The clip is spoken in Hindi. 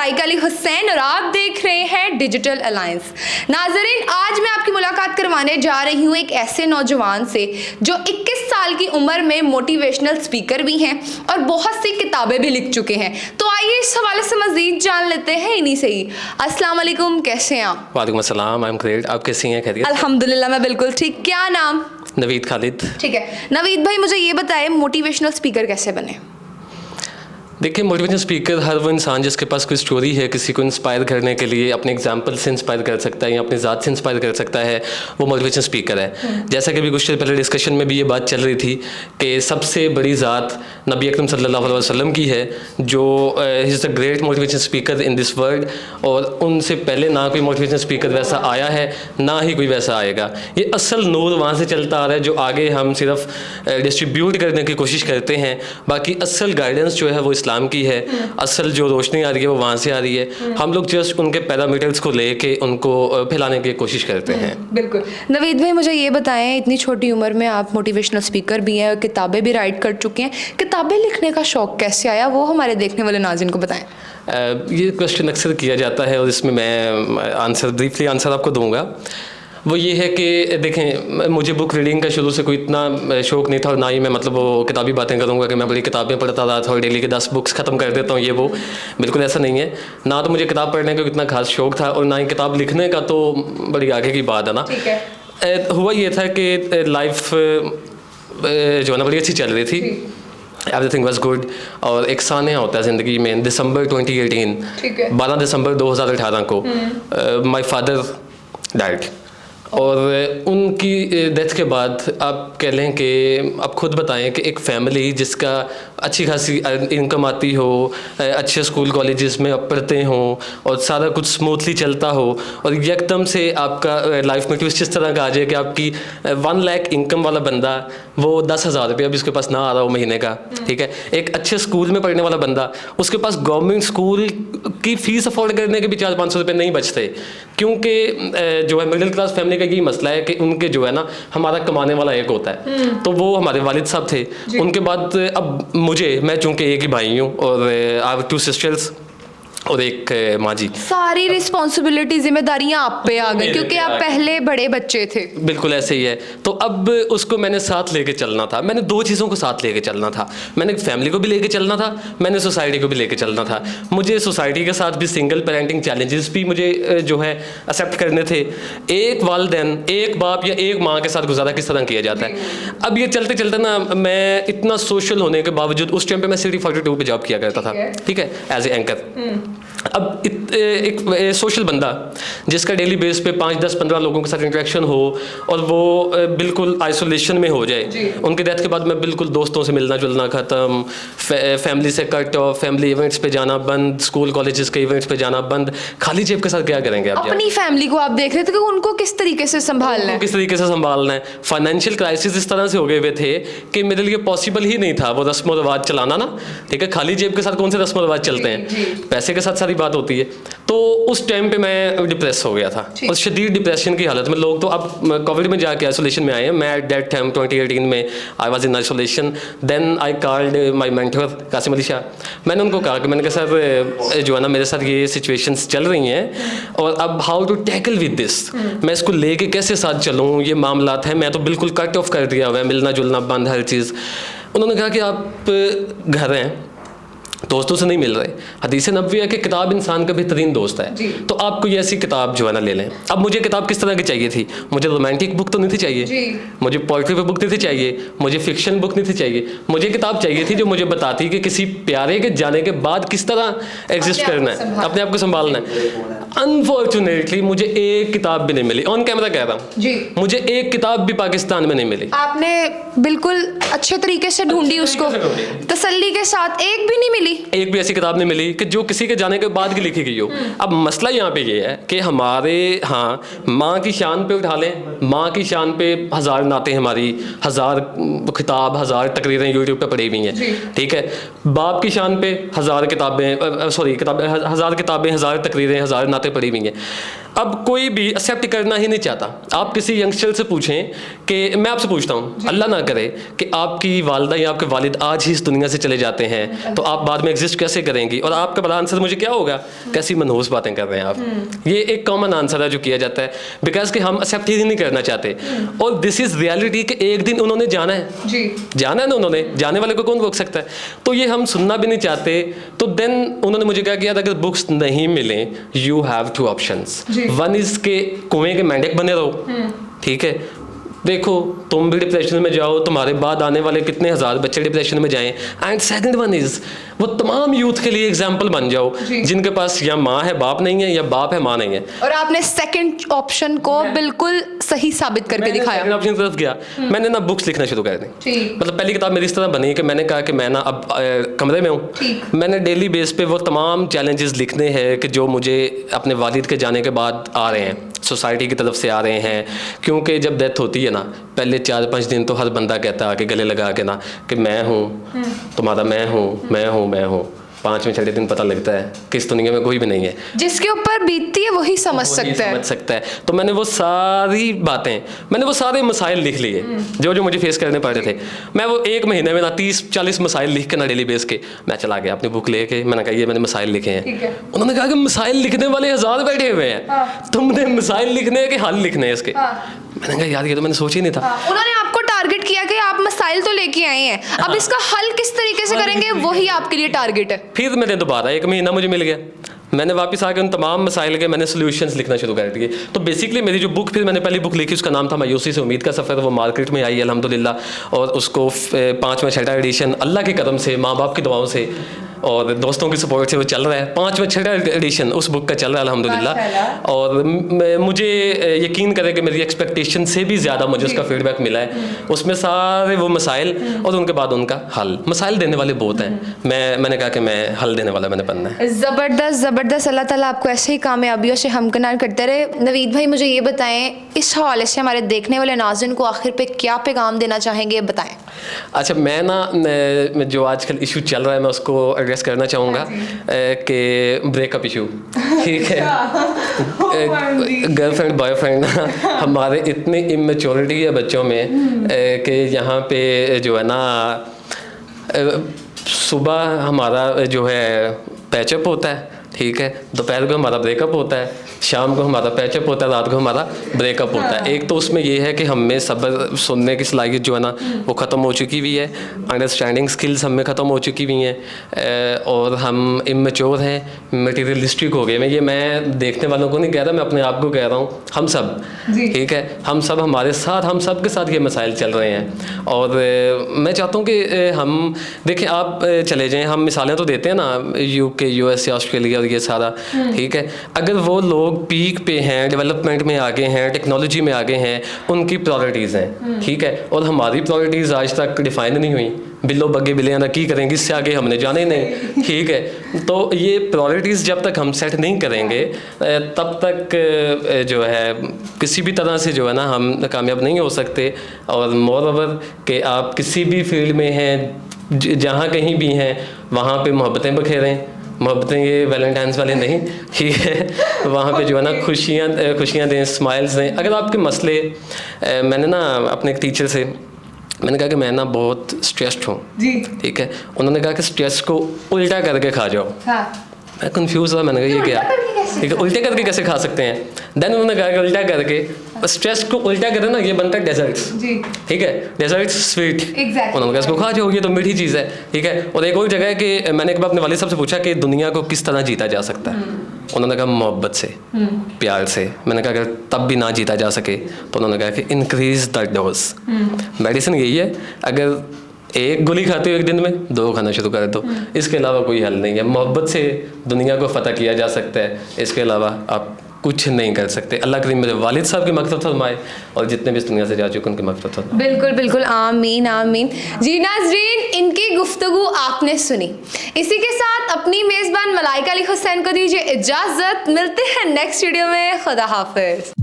साइक अली हुसैन और आप देख रहे हैं डिजिटल अलायंस। नाजरीन, आज मैं आपकी मुलाकात करवाने जा रही हूँ एक ऐसे नौजवान से जो 21 साल की उम्र में मोटिवेशनल स्पीकर भी हैं और बहुत सी किताबें भी लिख चुके हैं। तो आइए इस हवाले से मजीद जान लेते हैं इन्हीं से ही। अस्सलाम वालेकुम, कैसे हैं आप? वालेकुम अस्सलाम, आई एम ग्रेट। आप कैसी हैं? खैरियत? अल्हम्दुलिल्लाह, मैं बिल्कुल ठीक। क्या नाम? नवीद खालिद। ठीक है नवीद भाई, मुझे ये बताएं मोटिवेशनल स्पीकर कैसे बने? देखिए, मोटिवेशनल स्पीकर हर वो इंसान जिसके पास कोई स्टोरी है, किसी को इंस्पायर करने के लिए अपने एग्जाम्पल से इंस्पायर कर सकता है या अपनी ज़ात से इंस्पायर कर सकता है, वो मोटिवेशनल स्पीकर है। जैसा कि अभी कुछ देर पहले डिस्कशन में भी ये बात चल रही थी कि सबसे बड़ी ज़ात नबी अकरम सल्लल्लाहु अलैहि वसल्लम की है, जो is the great motivational speaker in this world. और उनसे पहले ना कोई मोटिवेशनल स्पीकर वैसा आया है, ना ही कोई वैसा आएगा। ये असल नूर वहाँ से चलता आ रहा है जो आगे हम सिर्फ डिस्ट्रीब्यूट करने की कोशिश करते हैं। बाकी असल गाइडेंस जो है वो इस्लाम की है, असल जो रोशनी आ रही है वो वहाँ से आ रही है। हम लोग जस्ट उनके पैरामीटर्स को लेके उनको फैलाने की कोशिश करते हैं। बिल्कुल। नवीद भाई, मुझे ये बताएं, इतनी छोटी उम्र में आप मोटिवेशनल स्पीकर भी हैं और किताबें भी राइट कर चुके हैं, किताबें लिखने का शौक़ कैसे आया, वो हमारे देखने वाले नाज़रीन को बताएं। ये क्वेश्चन अक्सर किया जाता है और इसमें मैं ब्रीफली आंसर आपको दूंगा। वो ये है कि देखें, मुझे बुक रीडिंग का शुरू से कोई इतना शौक़ नहीं था और ना ही मैं वो किताबी बातें करूँगा कि मैं बड़ी किताबें पढ़ता रहा था और डेली के 10 बुक्स ख़त्म कर देता हूँ, ये वो बिल्कुल ऐसा नहीं है। ना तो मुझे किताब पढ़ने का इतना खास शौक़ था और ना ही किताब लिखने का, तो बड़ी आगे की बात है ना। ठीक है। हुआ ये था कि लाइफ जो है ना बड़ी अच्छी चल रही थी, एवरीथिंग वॉज गुड। और एक सानिया होता है ज़िंदगी में। दिसंबर 2018, 12 दिसंबर 2018 को माई फादर डाइड। और उनकी डेथ के बाद आप कह लें कि आप खुद बताएं कि एक फैमिली जिसका अच्छी खासी इनकम आती हो, अच्छे स्कूल कॉलेजेस में आप पढ़ते हों और सारा कुछ स्मूथली चलता हो, और एकदम से आपका लाइफ में ट्विस्ट इस तरह का आ जाए कि आपकी 1 लाख इनकम वाला बंदा वो 10,000 रुपये अभी उसके पास ना आ रहा हो महीने का, ठीक है। एक अच्छे स्कूल में पढ़ने वाला बंदा, उसके पास गवर्नमेंट स्कूल की फ़ीस अफोर्ड करने के भी 400-500 रुपये नहीं बचते, क्योंकि जो है मिडिल क्लास फैमिली का यही मसला है कि उनके जो है ना, हमारा कमाने वाला एक होता है। तो वो हमारे वालिद साहब थे। उनके बाद अब मैं चूँकि एक ही भाई हूँ और आई हैव 2 सिस्टर्स और एक माँ जी। सारी रिस्पॉन्सिबिलिटी, जिम्मेदारियां आप पे आ गई क्योंकि आप पहले बड़े बच्चे थे। बिल्कुल ऐसे ही है। तो अब उसको मैंने साथ लेके चलना था। मैंने 2 चीज़ों को साथ लेके चलना था। मैंने फैमिली को भी लेके चलना था, मैंने सोसाइटी को भी लेके चलना था। मुझे सोसाइटी के साथ भी सिंगल पेरेंटिंग चैलेंजेस भी मुझे जो है एक्सेप्ट करने थे। एक वालिदैन, एक बाप या एक माँ के साथ गुजारा किस तरह किया जाता है। अब ये चलते चलते ना, मैं इतना सोशल होने के बावजूद उस टाइम पे मैं सिटी 42 पे जॉब किया करता था, ठीक है, एज ए एंकर। अब एक सोशल बंदा जिसका डेली बेस पे 5, 10, 15 लोगों के साथ इंटरेक्शन हो और वो बिल्कुल आइसोलेशन में हो जाए। उनके डेथ के बाद मैं बिल्कुल दोस्तों से मिलना जुलना ख़त्म, फैमिली से कट ऑफ, फैमिली इवेंट्स पे जाना बंद, स्कूल कॉलेजेस के इवेंट्स पे जाना बंद। खाली जेब के साथ क्या करेंगे आप? अपनी फैमिली को आप देख रहे थे कि उनको किस तरीके से संभालना है, किस तरीके से संभालना है। फाइनेंशियल क्राइसिस इस तरह से हो गए हुए थे कि मेरे लिए पॉसिबल ही नहीं था वो रस्म व रिवाज चलाना ना, ठीक है। खाली जेब के साथ कौन से रस्म व रिवाज चलते हैं, पैसे के साथ सारी बात होती है। तो उस टाइम पे मैं डिप्रेस हो गया था, और शदीद डिप्रेशन की हालत में। लोग तो अब कोविड में जाके आइसोलेशन में आए हैं। मैं एट दैट टाइम 2018 में I was in isolation. Then I called my mentor Kasim Ali Shah. मैंने उनको कहा कि मैंने कहा सर जो है ना, मेरे साथ ये सिचुएशंस चल रही हैं और अब how to tackle with this, मैं इसको लेके कैसे साथ चलूँ, ये मामलात हैं। मैं तो बिल्कुल कट ऑफ कर दिया हुआ है, मिलना जुलना बंद, हर चीज़। उन्होंने कहा कि आप घर हैं, दोस्तों से नहीं मिल रहे। हदीस नबवी है कि किताब इंसान का बेहतरीन दोस्त है। तो आप कोई ऐसी किताब जो है ना ले लें। अब मुझे किताब किस तरह की चाहिए थी? मुझे रोमांटिक बुक तो नहीं थी चाहिए, मुझे पोइट्री बुक नहीं थी चाहिए, मुझे फिक्शन बुक नहीं थी चाहिए। मुझे किताब चाहिए थी जो मुझे बताती कि किसी प्यारे के जाने के बाद किस तरह एग्जिस्ट करना है, अपने आप को संभालना है। अनफॉर्चुनेटली मुझे एक किताब भी नहीं मिली। ऑन कैमरा कह रहा हूँ, मुझे एक किताब भी पाकिस्तान में नहीं मिली। आपने बिल्कुल अच्छे तरीके से ढूंढी उसको, तसल्ली के साथ, एक भी नहीं मिली। एक भी ऐसी किताब नहीं मिली कि जो किसी के जाने के बाद की लिखी गई हो। अब मसला यहाँ पे ये है कि हमारे माँ की शान पे उठा लें, माँ की शान पे 1000 नाते, हमारी 1000 किताब, 1000 तकरीरें यूट्यूब पे पड़ी हुई हैं, ठीक है। बाप की शान पे 1000 किताबें, सॉरी किताबें, 1000 किताबें, 1000 तकरीरें, 1000 नाते पढ़ी हुई हैं। अब कोई भी एक्सेप्ट करना ही नहीं चाहता। आप किसी यंगस्टर से पूछें कि, मैं आपसे पूछता हूँ, अल्लाह ना करे कि आपकी वालिदा या आपके वालिद आज ही इस दुनिया से चले जाते हैं, तो आप बाद में एग्जिस्ट कैसे करेंगी? और आपका बड़ा आंसर मुझे क्या होगा? कैसी मनहूस बातें कर रहे हैं आप। ये एक कॉमन आंसर है जो किया जाता है, बिकॉज कि हम एक्सेप्ट ही नहीं करना चाहते। और दिस इज रियलिटी कि एक दिन उन्होंने जाना है जी, जाना है ना, उन्होंने जाने वाले को कौन रोक सकता है? तो ये हम सुनना भी नहीं चाहते। तो देन उन्होंने मुझे क्या किया था, अगर बुक्स नहीं मिले, you have 2 options. One is के कुएं के मेंढक बने रहो, ठीक है, देखो तुम भी डिप्रेशन में जाओ, तुम्हारे बाद आने वाले कितने 1000 बच्चे डिप्रेशन में जाएं। एंड सेकंड वन इज, वो तमाम यूथ के लिए एग्जाम्पल बन जाओ जिनके पास या माँ है बाप नहीं है, या बाप है माँ नहीं है। और आपने सेकंड ऑप्शन को बिल्कुल सही साबित करके दिखाया। सेकंड ऑप्शन की तरफ गया, मैंने ना बुक्स लिखना शुरू कर दी। मतलब पहली किताब मेरी इस तरह बनी कि मैंने कहा कि मैं ना अब कमरे में हूँ, मैंने डेली बेस पे वो तमाम चैलेंजेस लिखने हैं कि जो मुझे अपने वालिद के जाने के बाद आ रहे हैं, सोसाइटी की तरफ से आ रहे हैं। क्योंकि जब डेथ होती है ना, पहले 4-5 दिन तो हर बंदा कहता है कि गले लगा के ना कि मैं हूँ तुम्हारा, मैं हूँ, मैं हूँ, मैं हूँ। 5वें 6वें दिन पता लगता है कि इस दुनिया में कोई भी नहीं है। जिसके ऊपर बीतती है वही समझ सकता है। तो मैंने वो सारी बातें, मैंने वो सारे मसाइल लिख लिए जो जो मुझे फेस करने पड़ रहे थे। मैं वो 1 महीने में ना 30-40 मसाइल लिख के ना डेली बेस के मैं चला गया अपनी बुक लेके। मैंने कहा ये मैंने मसाइल लिखे हैं। उन्होंने कहा कि मसाइल लिखने वाले 1000 बैठे हुए हैं, तुमने मसाइल लिखने हैं कि हल लिखने हैं इसके? मैंने कहा यार ये तो मैंने सोच ही नहीं था। उन्होंने आपको टारगेट किया कि आप मसाइल तो लेके आए हैं, अब इसका हल किस तरीके से करेंगे, वही आपके लिए टारगेट है। फिर मैंने दोबारा 1 महीना मुझे मिल गया, मैंने वापस आके उन तमाम मसाइल के मैंने सॉल्यूशंस लिखना शुरू कर दिए। तो बेसिकली मेरी जो बुक, फिर मैंने पहली बुक लिखी, उसका नाम था मायूसी से उम्मीद का सफ़र। वो मार्केट में आई अल्हम्दुलिल्लाह, और उसको 5वां 6वां एडिशन अल्लाह के करम से, माँ बाप की दुआओं से और दोस्तों की सपोर्ट से वो चल रहा है। 5वां 6वां एडिशन उस बुक का चल रहा है अल्हम्दुलिल्लाह। और मुझे यकीन करें कि मेरी एक्सपेक्टेशन से भी ज़्यादा मुझे उसका फीडबैक मिला है। उसमें सारे वो मसाइल और उनके बाद उनका हल, मसाइल देने वाले बहुत हैं, मैंने कहा कि मैं हल देने वाला मैंने बनना है। ज़बरदस्त। अल्लाह ताला आपको ऐसे ही कामयाबियों से हमकिनार करते रहे। नवीद भाई मुझे ये बताएं, इस हवाले से हमारे देखने वाले नाज़रीन को आखिर पे क्या पैगाम देना चाहेंगे, बताएं। अच्छा, मैं ना जो आजकल इशू चल रहा है मैं उसको एड्रेस करना चाहूँगा कि ब्रेकअप इशू, ठीक है। गर्लफ्रेंड बॉयफ्रेंड हमारे इतनी इमेच्योरिटी है बच्चों में कि यहाँ पे जो है ना सुबह हमारा जो है पैचअप होता है, ठीक है, दोपहर को हमारा ब्रेकअप होता है, शाम को हमारा पैचअप होता है, रात को हमारा ब्रेकअप होता है। एक तो उसमें ये है कि हम में सब्र सुनने की सलाहियत जो है ना वो ख़त्म हो चुकी हुई है, अंडरस्टैंडिंग स्किल्स हम में ख़त्म हो चुकी हुई हैं, और हम इमेच्योर हैं, मटीरियलिस्टिक हो गए। मैं देखने वालों को नहीं कह रहा, मैं अपने आप को कह रहा हूँ, हम सब, ठीक है, हम सब, हमारे साथ, हम सब के साथ ये मसाइल चल रहे हैं। और मैं चाहता हूँ कि हम देखें, आप चले जाएँ, हम मिसालें तो देते हैं ना UK, US या ऑस्ट्रेलिया और ये सारा, ठीक है, अगर वो लोग पीक पे हैं, डेवलपमेंट में आगे हैं, टेक्नोलॉजी में आगे हैं, उनकी प्रायोरिटीज़ हैं, ठीक है, और हमारी प्रायोरिटीज़ आज तक डिफाइन नहीं हुई। बिल्लो बग्गे बिलियाँ ना की करेंगे, इससे आगे हमने जाने ही नहीं, ठीक है। तो ये प्रायोरिटीज़ जब तक हम सेट नहीं करेंगे तब तक जो है किसी भी तरह से जो है ना हम कामयाब नहीं हो सकते। और मोर ओवर कि आप किसी भी फील्ड में हैं, जहाँ कहीं भी हैं, वहाँ पे मोहब्बतें बखेरें। मोहब्बतें ये वैलेंटाइंस वाले नहीं, ठीक है, वहाँ पे जो है ना खुशियाँ दें, स्माइल्स दें। अगर आपके मसले, मैंने ना अपने एक टीचर से मैंने कहा कि मैं ना बहुत स्ट्रेस्ड हूँ, ठीक है, उन्होंने कहा कि स्ट्रेस को उल्टा करके खा जाओ। मैं कंफ्यूज हुआ, मैंने कहा ये क्या, ठीक है, उल्टे करके कैसे खा सकते हैं? देन उन्होंने कहा कि उल्टा करके, स्ट्रेस को उल्टा करें ना, ये बनता है डेजर्ट्स, ठीक है, डेजर्ट्स स्वीट, उन्होंने कहा इसको खा जाओ, ये तो मीठी चीज़ है, ठीक है। और एक और जगह है कि मैंने एक बार अपने वालिद साहब से पूछा कि दुनिया को किस तरह जीता जा सकता है, उन्होंने कहा मोहब्बत से, प्यार से। मैंने कहा अगर तब भी ना जीता जा सके तो उन्होंने कहा कि इंक्रीज द डोज। मेडिसिन यही है, अगर एक गोली खाते हो एक दिन में, 2 खाना शुरू कर दो, इसके अलावा कोई हल नहीं है। मोहब्बत से दुनिया को फतह किया जा सकता है, इसके अलावा आप कुछ नहीं कर सकते। अल्लाह करीम मेरे वालिद साहब की मग़फ़िरत फरमाए और जितने भी इस दुनिया से जा चुके उनकी मग़फ़िरत फरमाए। बिल्कुल बिल्कुल, आमीन आमीन। जी नाज़रीन, इनकी गुफ्तगू आपने सुनी। इसी के साथ अपनी मेज़बान मलाइका अली हुसैन को दीजिए इजाज़त। मिलते हैं नेक्स्ट वीडियो में। खुदा हाफ़िज़।